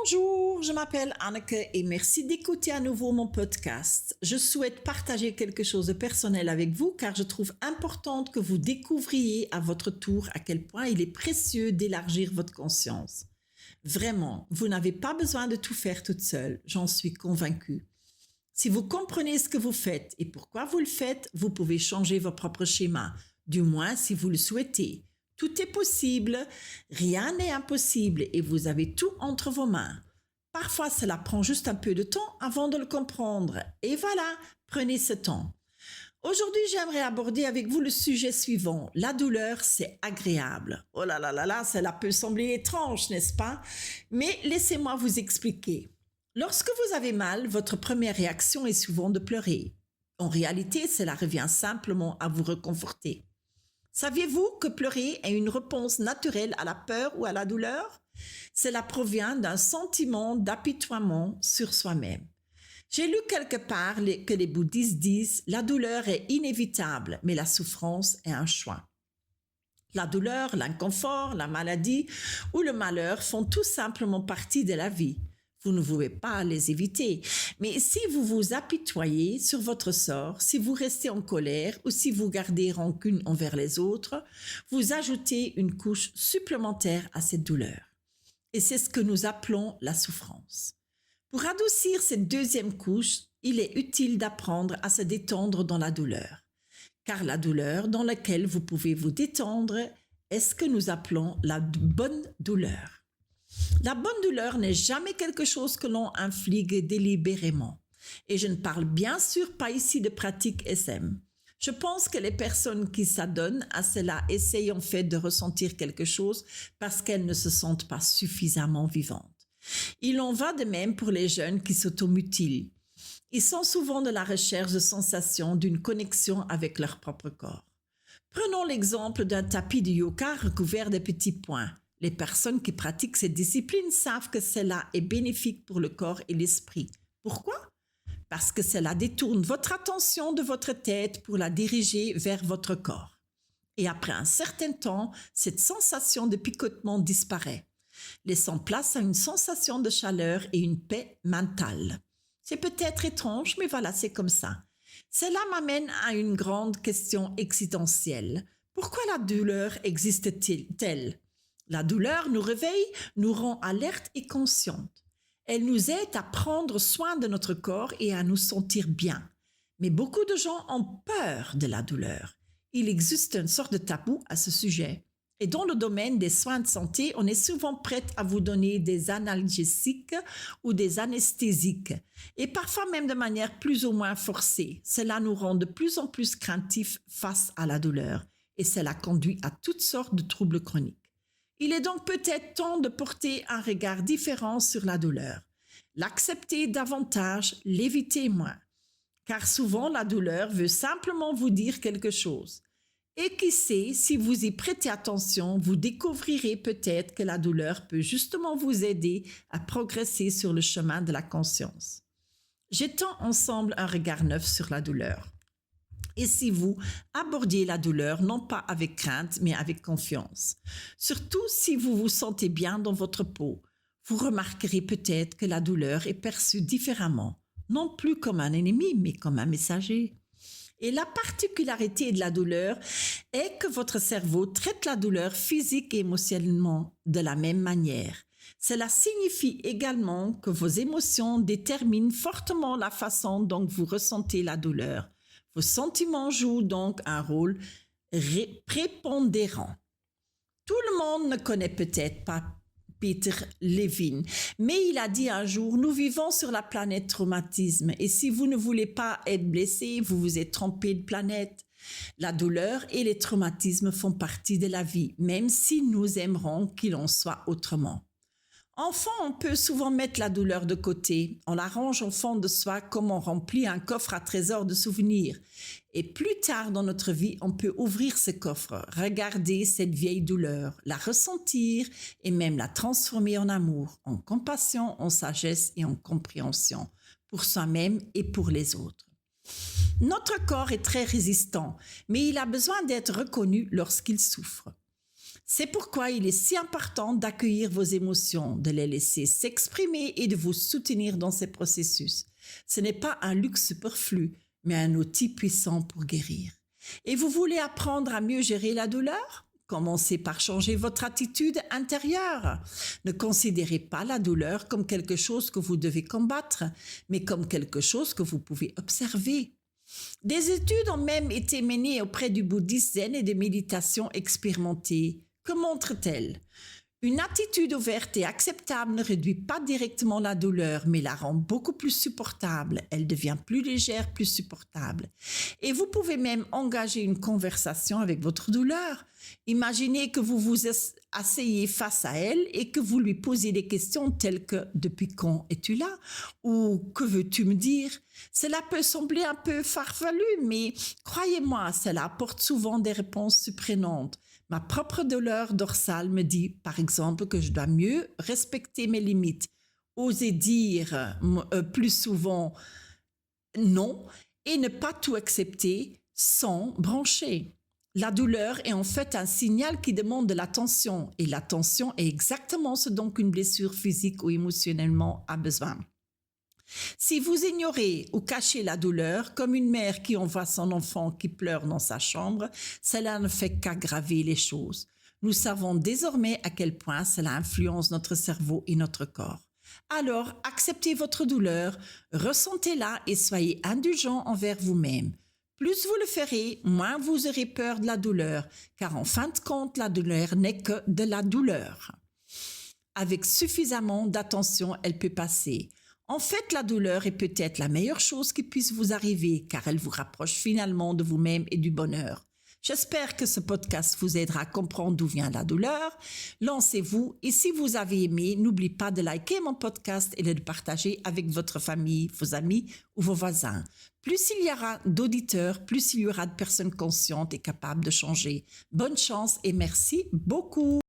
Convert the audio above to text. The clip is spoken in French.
Bonjour, je m'appelle Anneke et merci d'écouter à nouveau mon podcast. Je souhaite partager quelque chose de personnel avec vous car je trouve important que vous découvriez à votre tour à quel point il est précieux d'élargir votre conscience. Vraiment, vous n'avez pas besoin de tout faire toute seule, j'en suis convaincue. Si vous comprenez ce que vous faites et pourquoi vous le faites, vous pouvez changer vos propres schémas, du moins si vous le souhaitez. Tout est possible, rien n'est impossible et vous avez tout entre vos mains. Parfois, cela prend juste un peu de temps avant de le comprendre. Et voilà, prenez ce temps. Aujourd'hui, j'aimerais aborder avec vous le sujet suivant. La douleur, c'est agréable. Oh là là là là, cela peut sembler étrange, n'est-ce pas? Mais laissez-moi vous expliquer. Lorsque vous avez mal, votre première réaction est souvent de pleurer. En réalité, cela revient simplement à vous réconforter. Saviez-vous que pleurer est une réponse naturelle à la peur ou à la douleur? Cela provient d'un sentiment d'apitoiement sur soi-même. J'ai lu quelque part que les bouddhistes disent « la douleur est inévitable, mais la souffrance est un choix ». La douleur, l'inconfort, la maladie ou le malheur font tout simplement partie de la vie. Vous ne pouvez pas les éviter. Mais si vous vous apitoyez sur votre sort, si vous restez en colère ou si vous gardez rancune envers les autres, vous ajoutez une couche supplémentaire à cette douleur. Et c'est ce que nous appelons la souffrance. Pour adoucir cette deuxième couche, il est utile d'apprendre à se détendre dans la douleur. Car la douleur dans laquelle vous pouvez vous détendre est ce que nous appelons la bonne douleur. La bonne douleur n'est jamais quelque chose que l'on inflige délibérément. Et je ne parle bien sûr pas ici de pratique SM. Je pense que les personnes qui s'adonnent à cela essayent en fait de ressentir quelque chose parce qu'elles ne se sentent pas suffisamment vivantes. Il en va de même pour les jeunes qui s'automutilent. Ils sont souvent de la recherche de sensations d'une connexion avec leur propre corps. Prenons l'exemple d'un tapis de yoga recouvert de petits points. Les personnes qui pratiquent cette discipline savent que cela est bénéfique pour le corps et l'esprit. Pourquoi? Parce que cela détourne votre attention de votre tête pour la diriger vers votre corps. Et après un certain temps, cette sensation de picotement disparaît, laissant place à une sensation de chaleur et une paix mentale. C'est peut-être étrange, mais voilà, c'est comme ça. Cela m'amène à une grande question existentielle. Pourquoi la douleur existe-t-elle? La douleur nous réveille, nous rend alertes et conscientes. Elle nous aide à prendre soin de notre corps et à nous sentir bien. Mais beaucoup de gens ont peur de la douleur. Il existe une sorte de tabou à ce sujet. Et dans le domaine des soins de santé, on est souvent prêt à vous donner des analgésiques ou des anesthésiques, et parfois même de manière plus ou moins forcée. Cela nous rend de plus en plus craintifs face à la douleur, et cela conduit à toutes sortes de troubles chroniques. Il est donc peut-être temps de porter un regard différent sur la douleur, l'accepter davantage, l'éviter moins, car souvent la douleur veut simplement vous dire quelque chose. Et qui sait, si vous y prêtez attention, vous découvrirez peut-être que la douleur peut justement vous aider à progresser sur le chemin de la conscience. Jetons ensemble un regard neuf sur la douleur. Et si vous abordiez la douleur, non pas avec crainte, mais avec confiance. Surtout si vous vous sentez bien dans votre peau, vous remarquerez peut-être que la douleur est perçue différemment, non plus comme un ennemi, mais comme un messager. Et la particularité de la douleur est que votre cerveau traite la douleur physique et émotionnellement de la même manière. Cela signifie également que vos émotions déterminent fortement la façon dont vous ressentez la douleur. Vos sentiments jouent donc un rôle prépondérant. Tout le monde ne connaît peut-être pas Peter Levine, mais il a dit un jour « Nous vivons sur la planète traumatisme et si vous ne voulez pas être blessé, vous vous êtes trompé de planète. » La douleur et les traumatismes font partie de la vie, même si nous aimerons qu'il en soit autrement. Enfant, on peut souvent mettre la douleur de côté. On la range au fond de soi comme on remplit un coffre à trésors de souvenirs. Et plus tard dans notre vie, on peut ouvrir ce coffre, regarder cette vieille douleur, la ressentir et même la transformer en amour, en compassion, en sagesse et en compréhension pour soi-même et pour les autres. Notre corps est très résistant, mais il a besoin d'être reconnu lorsqu'il souffre. C'est pourquoi il est si important d'accueillir vos émotions, de les laisser s'exprimer et de vous soutenir dans ces processus. Ce n'est pas un luxe superflu, mais un outil puissant pour guérir. Et vous voulez apprendre à mieux gérer la douleur? Commencez par changer votre attitude intérieure. Ne considérez pas la douleur comme quelque chose que vous devez combattre, mais comme quelque chose que vous pouvez observer. Des études ont même été menées auprès du bouddhisme zen et des méditations expérimentées. Que montre-t-elle? Une attitude ouverte et acceptable ne réduit pas directement la douleur, mais la rend beaucoup plus supportable. Elle devient plus légère, plus supportable. Et vous pouvez même engager une conversation avec votre douleur. Imaginez que vous vous asseyez face à elle et que vous lui posez des questions telles que « Depuis quand es-tu là ?» ou « Que veux-tu me dire ?» Cela peut sembler un peu farfelu, mais croyez-moi, cela apporte souvent des réponses surprenantes. Ma propre douleur dorsale me dit, par exemple, que je dois mieux respecter mes limites, oser dire plus souvent non et ne pas tout accepter sans brancher. La douleur est en fait un signal qui demande de l'attention et l'attention est exactement ce dont une blessure physique ou émotionnellement a besoin. Si vous ignorez ou cachez la douleur, comme une mère qui envoie son enfant qui pleure dans sa chambre, cela ne fait qu'aggraver les choses. Nous savons désormais à quel point cela influence notre cerveau et notre corps. Alors, acceptez votre douleur, ressentez-la et soyez indulgent envers vous-même. Plus vous le ferez, moins vous aurez peur de la douleur, car en fin de compte, la douleur n'est que de la douleur. Avec suffisamment d'attention, elle peut passer. En fait, la douleur est peut-être la meilleure chose qui puisse vous arriver car elle vous rapproche finalement de vous-même et du bonheur. J'espère que ce podcast vous aidera à comprendre d'où vient la douleur. Lancez-vous et si vous avez aimé, n'oubliez pas de liker mon podcast et de le partager avec votre famille, vos amis ou vos voisins. Plus il y aura d'auditeurs, plus il y aura de personnes conscientes et capables de changer. Bonne chance et merci beaucoup.